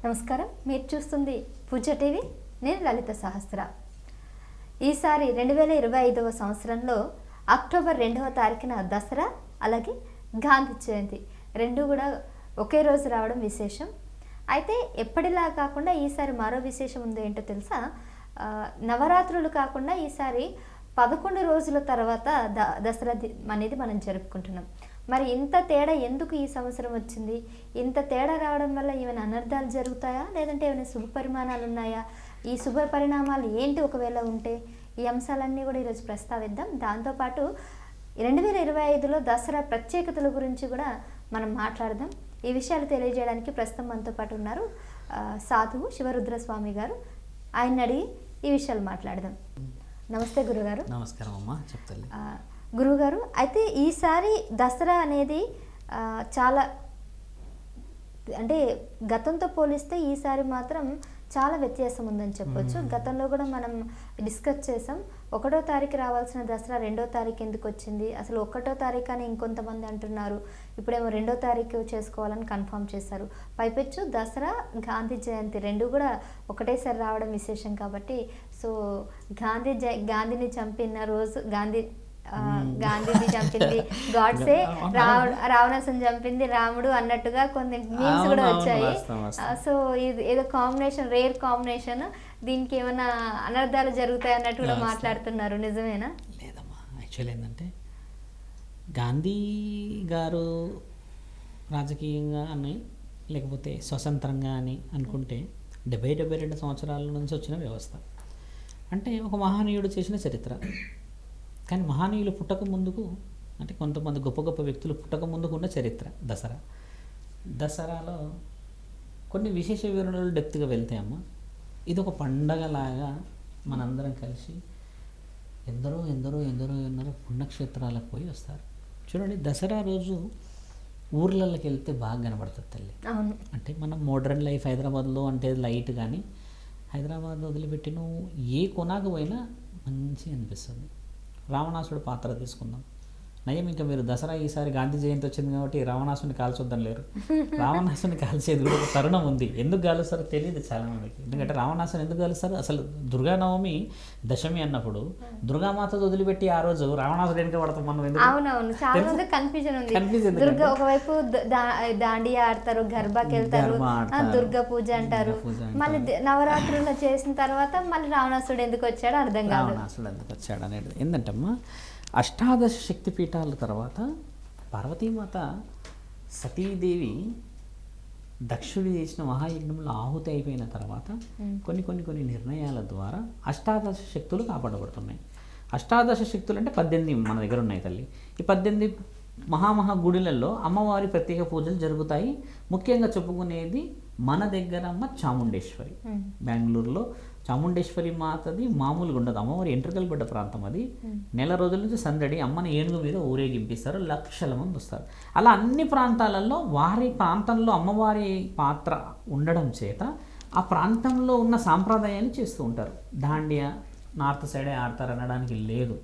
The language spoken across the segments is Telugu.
నమస్కారం, మీరు చూస్తుంది పూజ టీవీ. నేను లలిత సహస్ర. ఈసారి 2025వ సంవత్సరంలో అక్టోబర్ 2వ తారీఖున దసరా అలాగే గాంధీ జయంతి రెండు కూడా ఒకే రోజు రావడం విశేషం. అయితే ఎప్పటిలా కాకుండా ఈసారి మరో విశేషం ఉంది. ఏంటో తెలుసా? నవరాత్రులు కాకుండా ఈసారి 11 రోజుల తర్వాత దసరా అనేది మనం జరుపుకుంటున్నాం. మరి ఇంత తేడా ఎందుకు ఈ సంవత్సరం వచ్చింది? ఇంత తేడా రావడం వల్ల ఏమైనా అనర్థాలు జరుగుతాయా, లేదంటే ఏమైనా శుభ పరిమాణాలు ఉన్నాయా? ఈ శుభ పరిణామాలు ఏంటి ఒకవేళ ఉంటే? ఈ అంశాలన్నీ కూడా ఈరోజు ప్రస్తావిద్దాం. దాంతోపాటు 2025లో దసరా ప్రత్యేకతల గురించి కూడా మనం మాట్లాడదాం. ఈ విషయాలు తెలియజేయడానికి ప్రస్తుతం మనతో పాటు ఉన్నారు సాధువు శివరుద్రస్వామి గారు. ఆయన అడిగి ఈ విషయాలు మాట్లాడదాం. నమస్తే గురుగారు. నమస్కారం అమ్మా. చెప్తాను గురుగారు. అయితే ఈసారి దసరా అనేది చాలా అంటే గతంతో పోలిస్తే ఈసారి మాత్రం చాలా వ్యత్యాసం ఉందని చెప్పొచ్చు. గతంలో కూడా మనం డిస్కస్ చేసాం. 1వ తారీఖు రావాల్సిన దసరా 2వ తారీఖు ఎందుకు వచ్చింది, అసలు 1వ తారీఖు అని ఇంకొంతమంది అంటున్నారు, ఇప్పుడేమో 2వ తారీఖు చేసుకోవాలని కన్ఫర్మ్ చేశారు. పైపెచ్చు దసరా గాంధీ జయంతి రెండు కూడా ఒకటేసారి రావడం విశేషం కాబట్టి, సో గాంధీని చంపిన రోజు గాంధీని చంపింది గాడ్సే, రావణాసుని చంపింది రాముడు అన్నట్టుగా కొన్ని మీమ్స్ కూడా వచ్చాయి. సో ఇది ఏదో కాంబినేషన్, రేర్ కాంబినేషన్, దీనికి ఏమైనా అనర్థాలు జరుగుతాయి అన్నట్టు కూడా మాట్లాడుతున్నారు. నిజమేనా? లేదమ్మా, యాక్చువల్ ఏంటంటే గాంధీ గారు రాజకీయంగా అని లేకపోతే స్వతంత్రంగా అని అనుకుంటే 72 సంవత్సరాల నుంచి వచ్చిన వ్యవస్థ. అంటే ఒక మహనీయుడు చేసిన చరిత్ర. కానీ మహనీయులు పుట్టక ముందుకు, అంటే కొంతమంది గొప్ప గొప్ప వ్యక్తులు పుట్టక ముందుకు ఉన్న చరిత్ర దసరాలో కొన్ని విశేష వివరణలు డెప్త్గా వెళ్తాయమ్మా. ఇది ఒక పండగలాగా మనందరం కలిసి ఎందరో ఎందరో ఎందరో ఎందరో పుణ్యక్షేత్రాలకు పోయి వస్తారు. చూడండి, దసరా రోజు ఊర్లలోకి వెళ్తే బాగా కనబడుతుంది తల్లి. అంటే మనం మోడర్న్ లైఫ్ హైదరాబాద్లో అంటే లైట్, కానీ హైదరాబాద్ వదిలిపెట్టి నువ్వు ఏ కొనాకు పోయినా మంచిగా అనిపిస్తుంది. రావణాసుడు పాత్ర తీసుకుందాం. నయం, ఇంకా మీరు దసరా ఈసారి గాంధీ జయంతి వచ్చింది కాబట్టి రావణాసుని కాల్చొద్దని లేరు. రావణాసుని కాల్చేది కూడా ఒక తరుణం ఉంది. ఎందుకు కాలుస్తారో తెలియదు చాలా మందికి. ఎందుకంటే రావణాసుని ఎందుకు కాలుస్తారు? అసలు దుర్గానవమి దశమి అన్నప్పుడు దుర్గామాత వదిలిపెట్టి ఆ రోజు రావణాసుడు వెనుక పడతాం మనం. ఒకవైపు దాండియా ఆడతారు, గర్బాకి వెళ్తారు, దుర్గా పూజ అంటారు. మళ్ళీ నవరాత్రులు చేసిన తర్వాత మళ్ళీ రావణాసుడు ఎందుకు వచ్చాడో అర్థం కాదు. రావణాసుడు ఎందుకు వచ్చాడు అనేది ఏంటంటమ్మా, అష్టాదశ శక్తిపీఠాల తర్వాత పార్వతీమాత సతీదేవి దక్షుడు చేసిన మహాయజ్ఞంలో ఆహుతి అయిపోయిన తర్వాత కొన్ని నిర్ణయాల ద్వారా అష్టాదశ శక్తులు కాపాడబడుతున్నాయి. అష్టాదశ శక్తులు అంటే 18 మన దగ్గర ఉన్నాయి తల్లి. ఈ 18 మహామహా గుడులలో అమ్మవారి ప్రత్యేక పూజలు జరుగుతాయి. ముఖ్యంగా చెప్పుకునేది మన దగ్గర అమ్మ చాముండేశ్వరి. బెంగళూరులో చాముండేశ్వరి మాతది మామూలుగా ఉండదు. అమ్మవారి ఎంట్రుకలు పడ్డ ప్రాంతం అది. నెల రోజుల నుంచి సందడి, అమ్మని ఏనుగు మీద ఊరేగింపిస్తారు, లక్షల మంది వస్తారు. అలా అన్ని ప్రాంతాలలో వారి ప్రాంతంలో అమ్మవారి పాత్ర ఉండడం చేత ఆ ప్రాంతంలో ఉన్న సాంప్రదాయాన్ని చేస్తూ ఉంటారు. దాండియా నార్త్ సైడే ఆడతారు అనడానికి లేదు.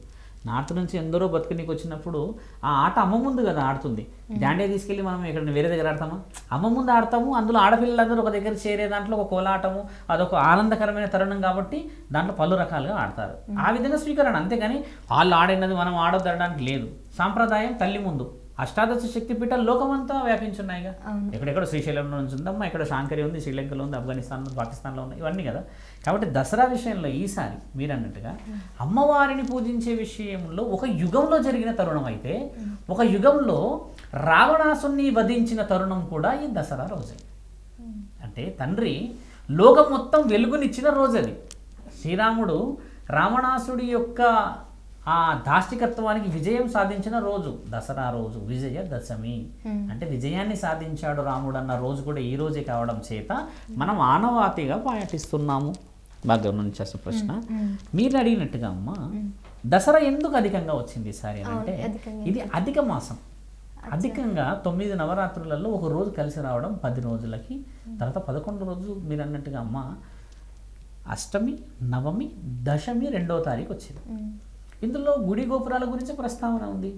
నార్త్ నుంచి ఎందరో బతుకునికి వచ్చినప్పుడు ఆ ఆట అమ్మ ముందు కదా ఆడుతుంది. దాండియా తీసుకెళ్ళి మనం ఇక్కడ వేరే దగ్గర ఆడతామా? అమ్మ ముందు ఆడతాము. అందులో ఆడపిల్లలందరూ ఒక దగ్గర చేరే దాంట్లో ఒక కోలాటము, అదొక ఆనందకరమైన తరుణం కాబట్టి దాంట్లో పలు రకాలుగా ఆడతారు. ఆ విధంగా స్వీకరణ, అంతేగాని వాళ్ళు ఆడినది మనం ఆడొద్దనడానికి లేదు. సాంప్రదాయం తల్లి ముందు. అష్టాదశ శక్తిపీఠాలు లోకమంతా వ్యాపించున్నాయిగా. ఎక్కడెక్కడ శ్రీశైలంలో నుంచి ఉందమ్మా, ఇక్కడ శాంకరి ఉంది, శ్రీలంకలో ఉంది, ఆఫ్ఘనిస్తాన్లో, పాకిస్తాన్లో ఉన్నాయి, ఇవన్నీ కదా. కాబట్టి దసరా విషయంలో ఈసారి మీరు అన్నట్టుగా అమ్మవారిని పూజించే విషయంలో ఒక యుగంలో జరిగిన తరుణం అయితే, ఒక యుగంలో రావణాసుని వధించిన తరుణం కూడా ఈ దసరా రోజే. అంటే తండ్రి లోకం మొత్తం వెలుగునిచ్చిన రోజు అది. శ్రీరాముడు రావణాసుడి యొక్క ఆ దాష్టికత్వానికి విజయం సాధించిన రోజు దసరా రోజు, విజయదశమి. అంటే విజయాన్ని సాధించాడు రాముడు అన్న రోజు కూడా ఈ రోజే కావడం చేత మనం ఆనవాతిగా పాటిస్తున్నాము. బాగా గమనించాల్సిన ప్రశ్న మీరు అడిగినట్టుగా అమ్మ, దసరా ఎందుకు అధికంగా వచ్చింది ఈసారి అంటే, ఇది అధిక మాసం. అధికంగా 9 నవరాత్రులలో ఒక రోజు కలిసి రావడం 10 రోజులకి, తర్వాత 11 రోజు మీరు అన్నట్టుగా అమ్మ అష్టమి, నవమి, దశమి 2వ తారీఖు వచ్చింది. ఇందులో గుడి గోపురాల గురించి ప్రస్తావన ఉంది.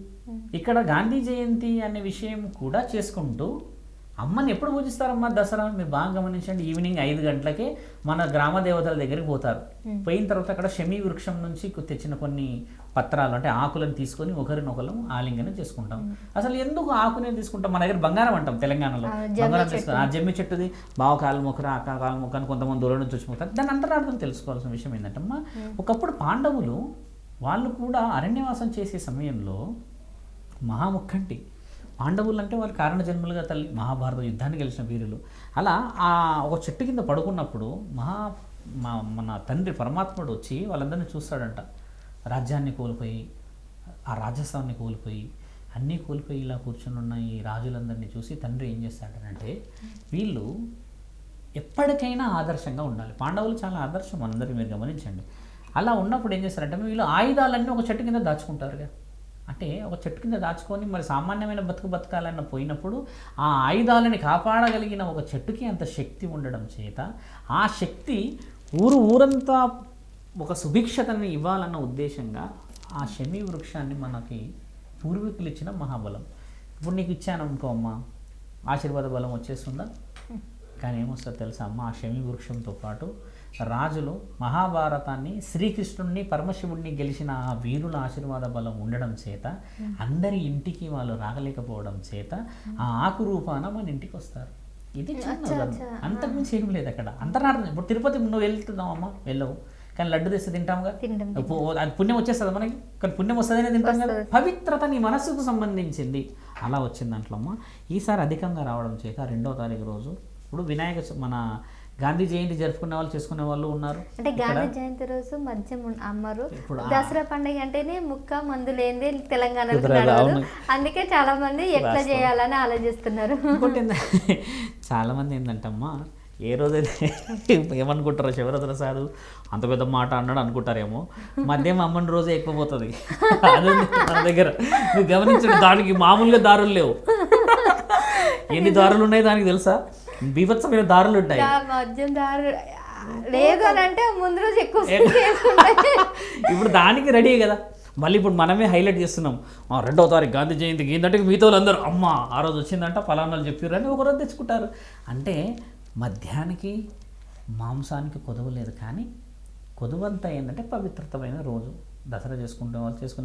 ఇక్కడ గాంధీ జయంతి అనే విషయం కూడా చేసుకుంటూ అమ్మని ఎప్పుడు పూజిస్తారమ్మా? దసరా. మీరు బాగా గమనించండి, ఈవినింగ్ 5 గంటలకే మన గ్రామ దేవతల దగ్గరికి పోతారు. పోయిన తర్వాత అక్కడ శమీ వృక్షం నుంచి తెచ్చిన కొన్ని పత్రాలు అంటే ఆకులను తీసుకొని ఒకరినొకరు ఆలింగనం చేసుకుంటాం. అసలు ఎందుకు ఆకునే తీసుకుంటాం? మన దగ్గర బంగారం అంటాం తెలంగాణలో, బంగారం తీసుకుంటాం. ఆ జమ్మి చెట్టుది బావ కాలు మొక్కరా అక్క కాలు మొక్క అని కొంతమంది దూరం నుంచి వచ్చిపోతారు. దాని అంతరార్థం తెలుసుకోవాల్సిన విషయం ఏంటంటే అమ్మా, ఒకప్పుడు పాండవులు వాళ్ళు కూడా అరణ్యవాసం చేసే సమయంలో మహాముఖంటి పాండవులు అంటే వాళ్ళు కారణ జన్మలుగా తల్లి మహాభారత యుద్ధాన్ని గెలిచిన వీరులు. అలా ఆ ఒక చెట్టు కింద పడుకున్నప్పుడు మన తండ్రి పరమాత్ముడు వచ్చి వాళ్ళందరినీ చూస్తాడంట. రాజ్యాన్ని కోల్పోయి, ఆ రాజస్థాన్ని కోల్పోయి, అన్నీ కోల్పోయి ఇలా కూర్చొని ఉన్న ఈ రాజులందరినీ చూసి తండ్రి ఏం చేస్తాడంటే, వీళ్ళు ఎప్పటికైనా ఆదర్శంగా ఉండాలి. పాండవులు చాలా ఆదర్శం, మనందరికీ మీరు గమనించండి. అలా ఉన్నప్పుడు ఏం చేస్తారంటే, వీళ్ళు ఆయుధాలన్నీ ఒక చెట్టు కింద దాచుకుంటారుగా. అంటే ఒక చెట్టు కింద దాచుకొని మరి సామాన్యమైన బతకాలన్న పోయినప్పుడు ఆ ఆయుధాలని కాపాడగలిగిన ఒక చెట్టుకి అంత శక్తి ఉండడం చేత ఆ శక్తి ఊరంతా ఒక సుభిక్షతని ఇవ్వాలన్న ఉద్దేశంగా ఆ శమీ వృక్షాన్ని మనకి పూర్వీకులు ఇచ్చిన మహాబలం. ఇప్పుడు నీకు ఇచ్చాను అనుకో అమ్మ, ఆశీర్వాద బలం వచ్చేస్తుందా? కానీ ఏమొస్తుందో తెలుసా అమ్మ, ఆ శమీ వృక్షంతో పాటు రాజులు మహాభారతాన్ని శ్రీకృష్ణుడిని పరమశివుడిని గెలిచిన ఆ వీరుల ఆశీర్వాద బలం ఉండడం చేత అందరి ఇంటికి వాళ్ళు రాగలేకపోవడం చేత ఆ ఆకు రూపాన మన ఇంటికి వస్తారు. ఇది అంతకుమించి ఏం లేదు అక్కడ అంతరార్థం. ఇప్పుడు తిరుపతి నువ్వు వెళ్తున్నావమ్మా, వెళ్ళవు, కానీ లడ్డు తెస్తే తింటాంగా. అది పుణ్యం వచ్చేస్తుంది మనకి, కానీ పుణ్యం వస్తుందనే తింటాం కదా. పవిత్రత నీ మనసుకు సంబంధించింది. అలా వచ్చింది దాంట్లో అమ్మ. ఈసారి అధికంగా రావడం చేత 2వ తారీఖు రోజు ఇప్పుడు మన గాంధీ జయంతి జరుపుకునే వాళ్ళు చేసుకునే వాళ్ళు ఉన్నారు. అంటే గాంధీ జయంతి రోజు మద్యం అమ్మరు. దసరా పండుగ అంటేనే ముక్క మందు లేనిదే తెలంగాణలో, అందుకే చాలా మంది ఎట్లా చేయాలని ఆలోచిస్తున్నారు. చాలా మంది ఏంటంటమ్మా, ఏ రోజైతే ఏమనుకుంటారో శివరాత్రి సాధు అంత పెద్ద మాట అన్నాడు అనుకుంటారేమో, మద్యం అమ్మని రోజే ఎక్కువ పోతుంది. అది మన దగ్గర నువ్వు గమనించండి, దానికి మామూలుగా దారులు లేవు. ఎన్ని దారులు ఉన్నాయి దానికి తెలుసా? బీభత్సమైన దారులు ఉంటాయి. లేదు అని అంటే ముందు రోజు ఎక్కువ ఇప్పుడు దానికి రెడీ కదా. మళ్ళీ ఇప్పుడు మనమే హైలైట్ చేస్తున్నాం, 2వ తారీఖు గాంధీ జయంతికి ఏంటంటే మిగతా వాళ్ళందరూ అమ్మ ఆ రోజు వచ్చిందంట ఫలానాలు చెప్పారు అని ఒకరోజు తెచ్చుకుంటారు. అంటే మద్యానికి మాంసానికి కొదవ లేదు, కానీ కొదువంతా ఏంటంటే పవిత్రతమైన రోజు. దసరా చేసుకునే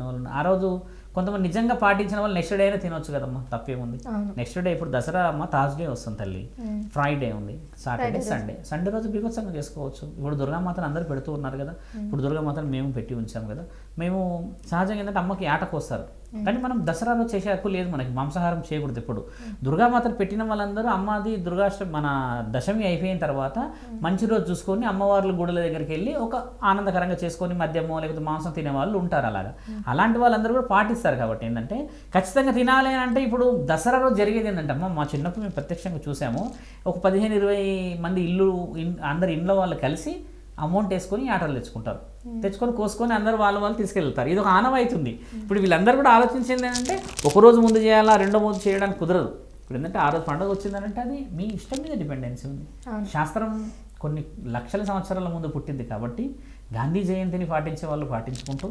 వాళ్ళు ఆ రోజు కొంతమంది నిజంగా పాటించిన వాళ్ళు నెక్స్ట్ డే అయినా తినొచ్చు కదమ్మా, తప్పేముంది. నెక్స్ట్ డే ఇప్పుడు దసరా అమ్మ థర్స్డే వస్తుంది తల్లి, ఫ్రైడే ఉంది, సాటర్డే, సండే రోజు బీభత్సంగా చేసుకోవచ్చు. ఇప్పుడు దుర్గామాతను అందరూ పెడుతూ ఉన్నారు కదా. ఇప్పుడు దుర్గామాతను మేము పెట్టి ఉంచాం కదా. మేము సహజంగా ఏంటంటే అమ్మకి ఆటకు వస్తారు, కానీ మనం దసరా రోజు చేసే హక్కు లేదు మనకి, మాంసాహారం చేయకూడదు. ఇప్పుడు దుర్గామాతను పెట్టిన వాళ్ళందరూ అమ్మది దుర్గాష్టమి మన దశమి అయిపోయిన తర్వాత మంచి రోజు చూసుకొని అమ్మవార్ల గుడుల దగ్గరికి వెళ్ళి ఒక ఆనందకరంగా చేసుకొని మద్యమో లేకపోతే మాంసం తినే వాళ్ళు ఉంటారు. అలాంటి వాళ్ళందరూ కూడా పాటిస్తారు. కాబట్టి ఏంటంటే ఖచ్చితంగా తినాలి అని అంటే ఇప్పుడు దసరా రోజు జరిగేది ఏంటంటే అమ్మ, మా చిన్నప్పుడు మేము ప్రత్యక్షంగా చూసాము, ఒక 15-20 మంది అందరి ఇంట్లో వాళ్ళు కలిసి అమౌంట్ వేసుకొని ఆటలు తెచ్చుకొని కోసుకొని అందరూ వాళ్ళు తీసుకెళ్తారు. ఇది ఒక ఆనవాయితుంది. ఇప్పుడు వీళ్ళందరూ కూడా ఆలోచించింది ఏంటంటే ఒకరోజు ముందు చేయాలా, 2వ రోజు చేయడానికి కుదరదు. ఇప్పుడు ఏంటంటే ఆ రోజు పండుగ వచ్చిందంటే అది మీ ఇష్టం మీద డిపెండెన్సీ ఉంది. శాస్త్రం కొన్ని లక్షల సంవత్సరాల ముందు పుట్టింది కాబట్టి గాంధీ జయంతిని పాటించే వాళ్ళు పాటించుకుంటూ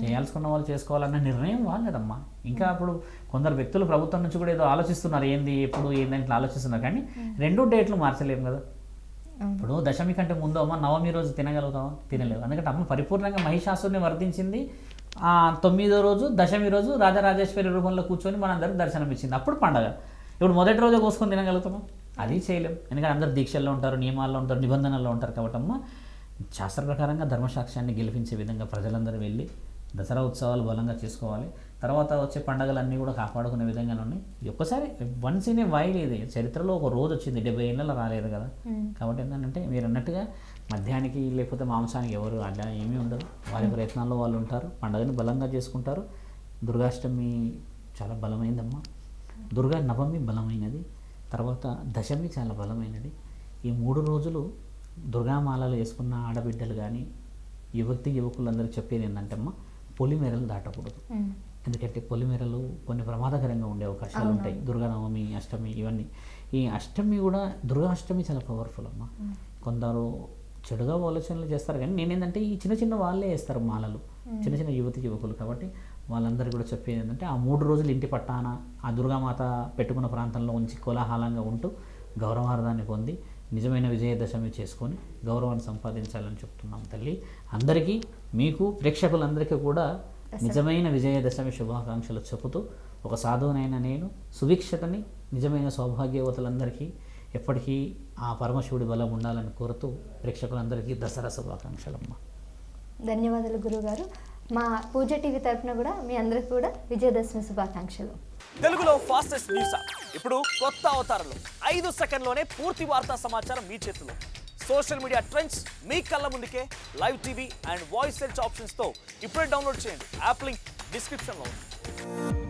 చేయాల్సుకున్న వాళ్ళు చేసుకోవాలన్న నిర్ణయం వాళ్ళదమ్మా. ఇంకా అప్పుడు కొందరు వ్యక్తులు ప్రభుత్వం నుంచి కూడా ఏదో ఆలోచిస్తున్నారు, ఎప్పుడు ఏందంటే ఆలోచిస్తున్నారు, కానీ 2 డేట్లు మార్చలేము కదా. ఇప్పుడు దశమి కంటే ముందు అమ్మ నవమి రోజు తినగలుగుతామా? తినలేవు. ఎందుకంటే అమ్మ పరిపూర్ణంగా మహిషాసుని వర్ధించింది 9వ రోజు దశమి రోజు రాజరాజేశ్వరి రూపంలో కూర్చొని మనందరికి దర్శనం ఇచ్చింది, అప్పుడు పండగ. ఇప్పుడు మొదటి రోజే కోసుకొని తినగలుగుతామా? అది చేయలేం. ఎందుకంటే అందరు దీక్షల్లో ఉంటారు, నియమాల్లో ఉంటారు, నిబంధనల్లో ఉంటారు. కాబట్టి అమ్మ శాస్త్ర ప్రకారంగా ధర్మసాక్ష్యాన్ని గెలిపించే విధంగా ప్రజలందరూ వెళ్ళి దసరా ఉత్సవాలు బలంగా చేసుకోవాలి. తర్వాత వచ్చే పండుగలన్నీ కూడా కాపాడుకునే విధంగానే ఉన్నాయి. ఒక్కసారి వన్స్ ఇన్ ఏ వైల్, ఇది చరిత్రలో ఒక రోజు వచ్చింది, 70 ఏళ్ళలో రాలేదు కదా. కాబట్టి ఏంటంటే మీరు అన్నట్టుగా మద్యానికి లేకపోతే మాంసానికి ఎవరు అలా ఏమీ ఉండదు, వారి ప్రయత్నాల్లో వాళ్ళు ఉంటారు, పండుగని బలంగా చేసుకుంటారు. దుర్గాష్టమి చాలా బలమైందమ్మా, దుర్గా నవమి బలమైనది, తర్వాత దశమి చాలా బలమైనది. ఈ 3 రోజులు దుర్గామాలలు వేసుకున్న ఆడబిడ్డలు కానీ యువకులందరూ చెప్పేది ఏంటంటే అమ్మ, పొలిమేరలు దాటకూడదు. ఎందుకంటే పొలిమేరలు కొన్ని ప్రమాదకరంగా ఉండే అవకాశాలు ఉంటాయి. దుర్గానవమి, అష్టమి, ఇవన్నీ. ఈ అష్టమి కూడా దుర్గాష్టమి చాలా పవర్ఫుల్ అమ్మ. కొందరు చెడుగా ఆలోచనలు చేస్తారు, కానీ నేనేంటంటే ఈ చిన్న వాళ్ళే వేస్తారు మాలలు. చిన్న చిన్న యువకులు కాబట్టి వాళ్ళందరికీ కూడా చెప్పేది ఏంటంటే ఆ 3 రోజులు ఇంటి పట్టాన ఆ దుర్గామాత పెట్టుకున్న ప్రాంతంలో ఉంచి కోలాహలంగా ఉంటూ గౌరవార్థాన్ని పొంది నిజమైన విజయదశమి చేసుకొని గౌరవాన్ని సంపాదించాలని చెప్తున్నాం తల్లి. అందరికీ, మీకు ప్రేక్షకులందరికీ కూడా నిజమైన విజయదశమి శుభాకాంక్షలు చెబుతూ ఒక సాధువునైన నేను సుభిక్షతని నిజమైన సౌభాగ్యవతులందరికీ ఎప్పటికీ ఆ పరమశివుడి బలం ఉండాలని కోరుతూ ప్రేక్షకులందరికీ దసరా శుభాకాంక్షలమ్మ. ధన్యవాదాలు గురుగారు. మా పూజ టీవీ తరఫున కూడా మీ అందరికీ కూడా విజయదశమి శుభాకాంక్షలు. తెలుగులో ఫాస్టెస్ట్ న్యూస్ ఇప్పుడు కొత్త అవతారంలో 5 సెకండ్లోనే పూర్తి వార్తా సమాచారం మీ చేతిలో. సోషల్ మీడియా ట్రెండ్స్ మీ కళ్ళ ముందుకే live TV and voice search ఆప్షన్స్తో ఇప్పుడే డౌన్లోడ్ చేయండి. యాప్ లింక్ డిస్క్రిప్షన్లో ఉంది.